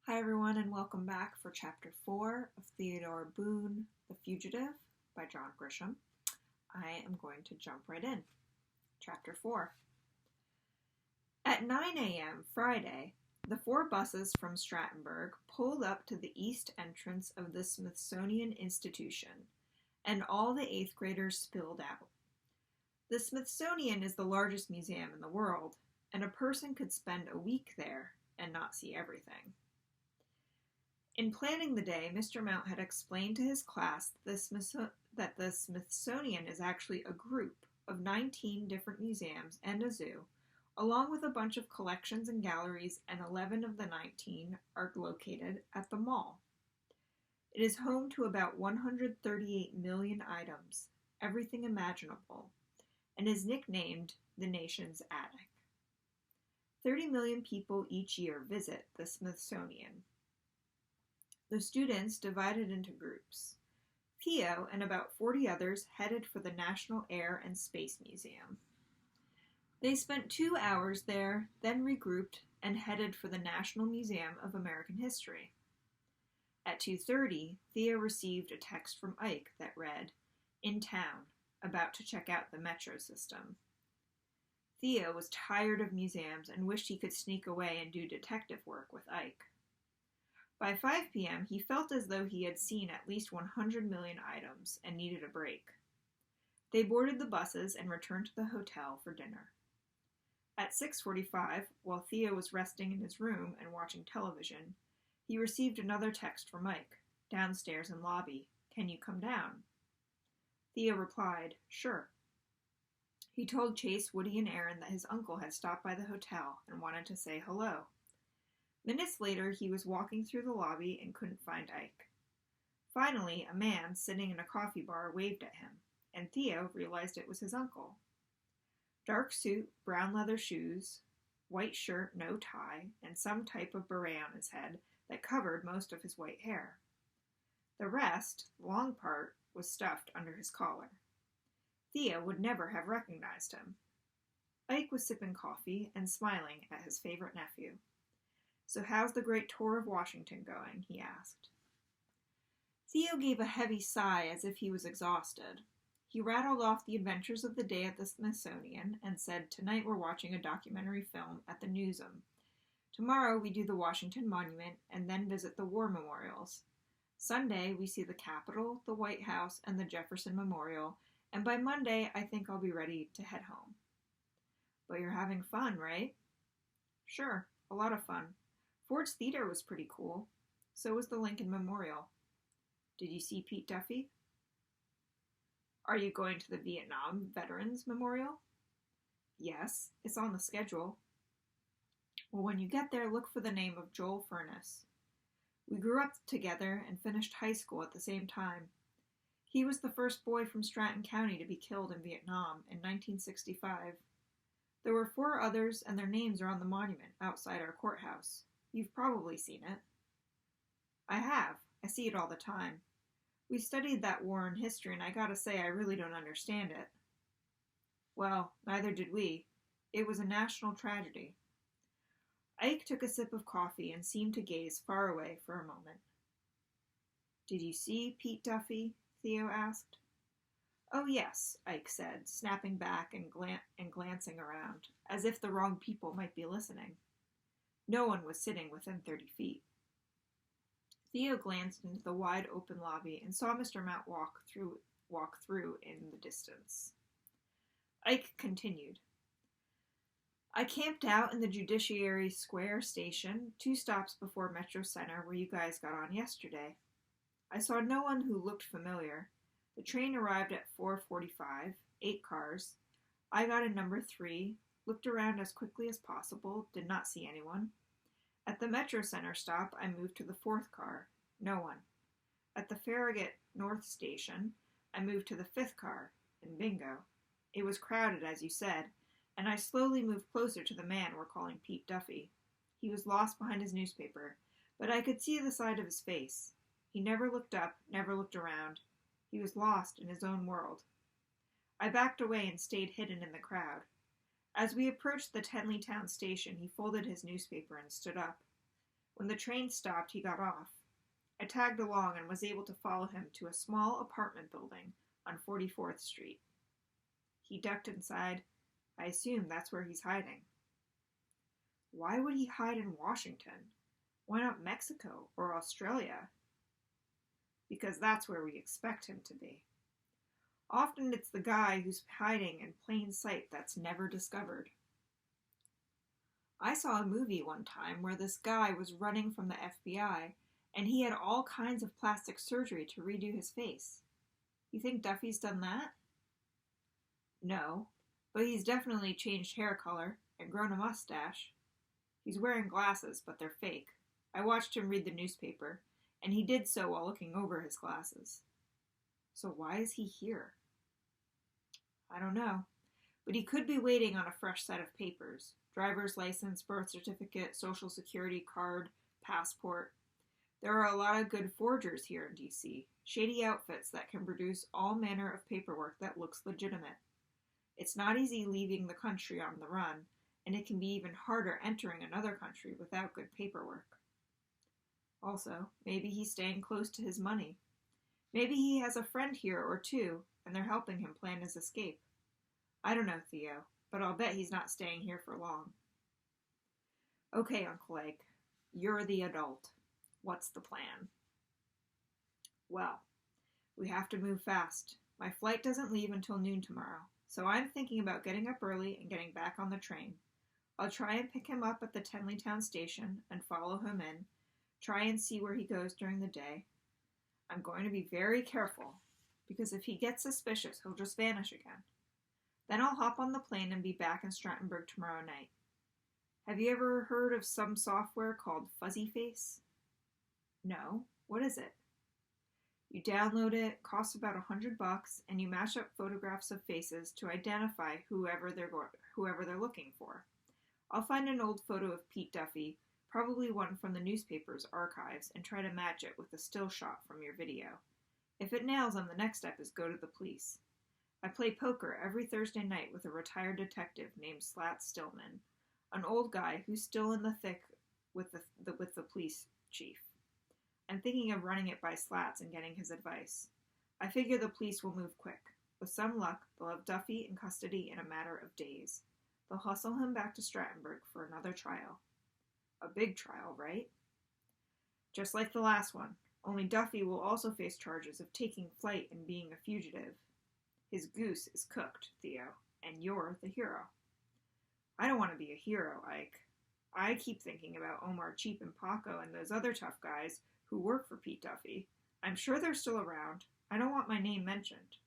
Hi everyone and welcome back for Chapter 4 of Theodore Boone, The Fugitive by John Grisham. I am going to jump right in. Chapter 4. At 9 a.m. Friday, the 4 buses from Strattenburg pulled up to the east entrance of the Smithsonian Institution, and all the 8th graders spilled out. The Smithsonian is the largest museum in the world, and a person could spend a week there and not see everything. In planning the day, Mr. Mount had explained to his class that the Smithsonian is actually a group of 19 different museums and a zoo, along with a bunch of collections and galleries, and 11 of the 19 are located at the mall. It is home to about 138 million items, everything imaginable, and is nicknamed the nation's attic. 30 million people each year visit the Smithsonian. The students divided into groups. Theo and about 40 others headed for the National Air and Space Museum. They spent 2 hours there, then regrouped and headed for the National Museum of American History. At 2:30, Theo received a text from Ike that read, "In town, about to check out the metro system." Theo was tired of museums and wished he could sneak away and do detective work with Ike. By 5 p.m., he felt as though he had seen at least 100 million items and needed a break. They boarded the buses and returned to the hotel for dinner. At 6:45, while Theo was resting in his room and watching television, he received another text from Mike, downstairs in lobby, "Can you come down?" Theo replied, "Sure." He told Chase, Woody, and Aaron that his uncle had stopped by the hotel and wanted to say hello. Minutes later, he was walking through the lobby and couldn't find Ike. Finally, a man sitting in a coffee bar waved at him, and Theo realized it was his uncle. Dark suit, brown leather shoes, white shirt, no tie, and some type of beret on his head that covered most of his white hair. The rest, the long part, was stuffed under his collar. Theo would never have recognized him. Ike was sipping coffee and smiling at his favorite nephew. "So how's the great tour of Washington going?" he asked. Theo gave a heavy sigh as if he was exhausted. He rattled off the adventures of the day at the Smithsonian and said, "Tonight we're watching a documentary film at the Newseum. Tomorrow we do the Washington Monument and then visit the war memorials. Sunday we see the Capitol, the White House, and the Jefferson Memorial, and by Monday I think I'll be ready to head home." "But you're having fun, right?" "Sure, a lot of fun. Ford's Theater was pretty cool. So was the Lincoln Memorial. Did you see Pete Duffy?" "Are you going to the Vietnam Veterans Memorial?" "Yes, it's on the schedule." "Well, when you get there, look for the name of Joel Furness. We grew up together and finished high school at the same time. He was the first boy from Stratton County to be killed in Vietnam in 1965. There were 4 others, and their names are on the monument outside our courthouse. You've probably seen it." "I have. I see it all the time. We studied that war in history, and I gotta say I really don't understand it." "Well, neither did we. It was a national tragedy." Ike took a sip of coffee and seemed to gaze far away for a moment. "Did you see Pete Duffy?" Theo asked. "Oh, yes," Ike said, snapping back and glancing around, as if the wrong people might be listening. No one was sitting within 30 feet. Theo glanced into the wide-open lobby and saw Mr. Mount walk through in the distance. Ike continued. "I camped out in the Judiciary Square station, 2 stops before Metro Center, where you guys got on yesterday. I saw no one who looked familiar. The train arrived at 4:45, 8 cars. I got in number 3, looked around as quickly as possible, did not see anyone. At the Metro Center stop, I moved to the 4th car. No one. At the Farragut North Station, I moved to the 5th car, and bingo. It was crowded, as you said, and I slowly moved closer to the man we're calling Pete Duffy. He was lost behind his newspaper, but I could see the side of his face. He never looked up, never looked around. He was lost in his own world. I backed away and stayed hidden in the crowd. As we approached the Tenleytown station, he folded his newspaper and stood up. When the train stopped, he got off. I tagged along and was able to follow him to a small apartment building on 44th Street. He ducked inside. I assume that's where he's hiding. Why would he hide in Washington? Why not Mexico or Australia? Because that's where we expect him to be. Often it's the guy who's hiding in plain sight that's never discovered. I saw a movie one time where this guy was running from the FBI, and he had all kinds of plastic surgery to redo his face. You think Duffy's done that? No, but he's definitely changed hair color and grown a mustache. He's wearing glasses, but they're fake. I watched him read the newspaper, and he did so while looking over his glasses. So why is he here? I don't know, but he could be waiting on a fresh set of papers. Driver's license, birth certificate, social security card, passport. There are a lot of good forgers here in D.C., shady outfits that can produce all manner of paperwork that looks legitimate. It's not easy leaving the country on the run, and it can be even harder entering another country without good paperwork. Also, maybe he's staying close to his money. Maybe he has a friend here or two, and they're helping him plan his escape. I don't know, Theo, but I'll bet he's not staying here for long. Okay, Uncle Ike, you're the adult. What's the plan? Well, we have to move fast. My flight doesn't leave until noon tomorrow, so I'm thinking about getting up early and getting back on the train. I'll try and pick him up at the Tenleytown station and follow him in, try and see where he goes during the day. I'm going to be very careful, because if he gets suspicious, he'll just vanish again. Then I'll hop on the plane and be back in Strattonburg tomorrow night. Have you ever heard of some software called Fuzzy Face? No. What is it? You download it, costs about $100, and you mash up photographs of faces to identify whoever they're looking for. I'll find an old photo of Pete Duffy, probably one from the newspaper's archives, and try to match it with a still shot from your video. If it nails him, the next step is go to the police. I play poker every Thursday night with a retired detective named Slat Stillman, an old guy who's still in the thick with the police chief. I'm thinking of running it by Slats and getting his advice. I figure the police will move quick. With some luck, they'll have Duffy in custody in a matter of days. They'll hustle him back to Strattonburg for another trial. A big trial, right? Just like the last one, only Duffy will also face charges of taking flight and being a fugitive. His goose is cooked, Theo, and you're the hero. I don't want to be a hero, Ike. I keep thinking about Omar Cheap and Paco and those other tough guys who work for Pete Duffy. I'm sure they're still around. I don't want my name mentioned.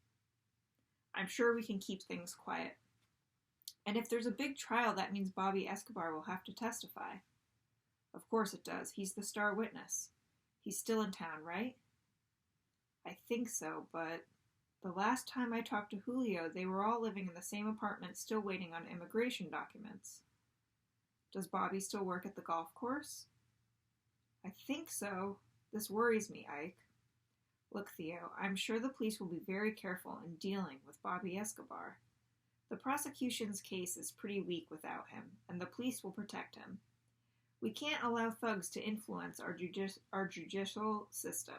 I'm sure we can keep things quiet. And if there's a big trial, that means Bobby Escobar will have to testify. Of course it does. He's the star witness. He's still in town, right? I think so, but the last time I talked to Julio, they were all living in the same apartment, still waiting on immigration documents. Does Bobby still work at the golf course? I think so. This worries me, Ike. Look, Theo, I'm sure the police will be very careful in dealing with Bobby Escobar. The prosecution's case is pretty weak without him, and the police will protect him. We can't allow thugs to influence our judicial system.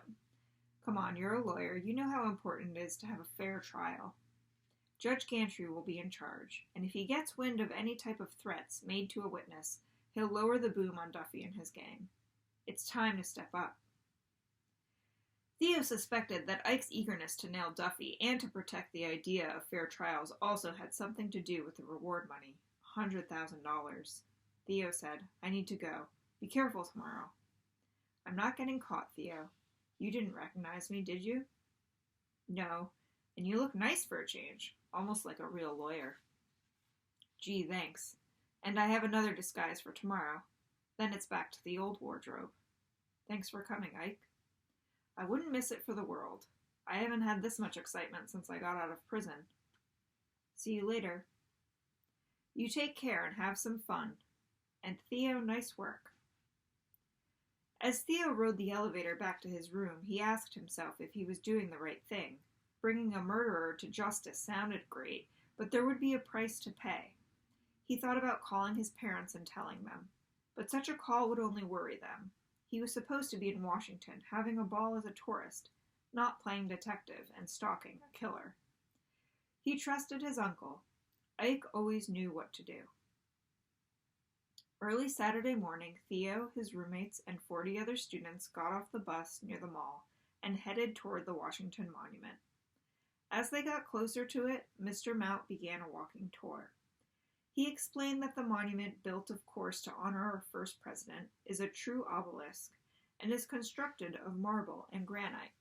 Come on, you're a lawyer. You know how important it is to have a fair trial. Judge Gantry will be in charge, and if he gets wind of any type of threats made to a witness, he'll lower the boom on Duffy and his gang. It's time to step up. Theo suspected that Ike's eagerness to nail Duffy and to protect the idea of fair trials also had something to do with the reward money, $100,000. Theo said, I need to go. Be careful tomorrow. I'm not getting caught, Theo. You didn't recognize me, did you? No, and you look nice for a change, almost like a real lawyer. Gee, thanks. And I have another disguise for tomorrow. Then it's back to the old wardrobe. Thanks for coming, Ike. I wouldn't miss it for the world. I haven't had this much excitement since I got out of prison. See you later. You take care and have some fun. And Theo, nice work. As Theo rode the elevator back to his room, he asked himself if he was doing the right thing. Bringing a murderer to justice sounded great, but there would be a price to pay. He thought about calling his parents and telling them, but such a call would only worry them. He was supposed to be in Washington, having a ball as a tourist, not playing detective and stalking a killer. He trusted his uncle. Ike always knew what to do. Early Saturday morning, Theo, his roommates, and 40 other students got off the bus near the mall and headed toward the Washington Monument. As they got closer to it, Mr. Mount began a walking tour. He explained that the monument, built of course to honor our first president, is a true obelisk and is constructed of marble and granite.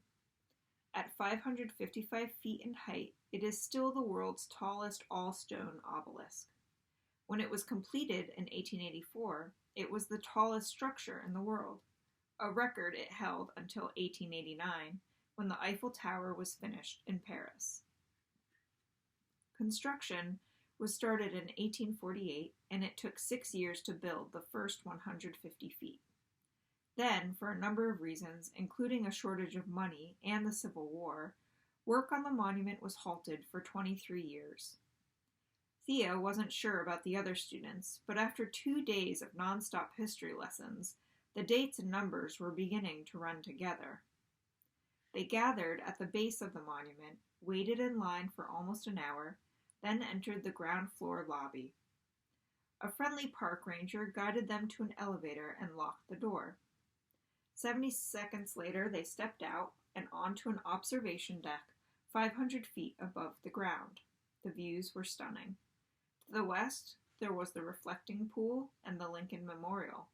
At 555 feet in height, it is still the world's tallest all-stone obelisk. When it was completed in 1884, it was the tallest structure in the world, a record it held until 1889, when the Eiffel Tower was finished in Paris. Construction was started in 1848, and it took 6 years to build the first 150 feet. Then, for a number of reasons, including a shortage of money and the Civil War, work on the monument was halted for 23 years. Theo wasn't sure about the other students, but after 2 days of nonstop history lessons, the dates and numbers were beginning to run together. They gathered at the base of the monument, waited in line for almost an hour, then entered the ground floor lobby. A friendly park ranger guided them to an elevator and locked the door. 70 seconds later, they stepped out and onto an observation deck 500 feet above the ground. The views were stunning. To the west, there was the reflecting pool and the Lincoln Memorial.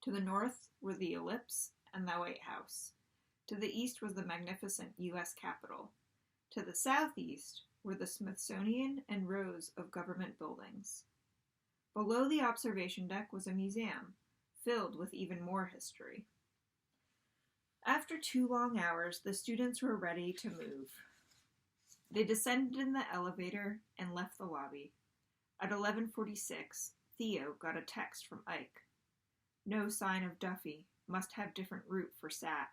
To the north were the ellipse and the White House. To the east was the magnificent U.S. Capitol. To the southeast were the Smithsonian and rows of government buildings. Below the observation deck was a museum, filled with even more history. After 2 long hours, the students were ready to move. They descended in the elevator and left the lobby. At 11:46, Theo got a text from Ike. No sign of Duffy. Must have different route for SAT.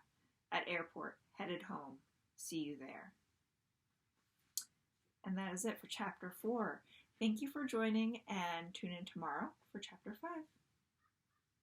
At airport. Headed home. See you there. And that is it for Chapter 4. Thank you for joining, and tune in tomorrow for Chapter 5.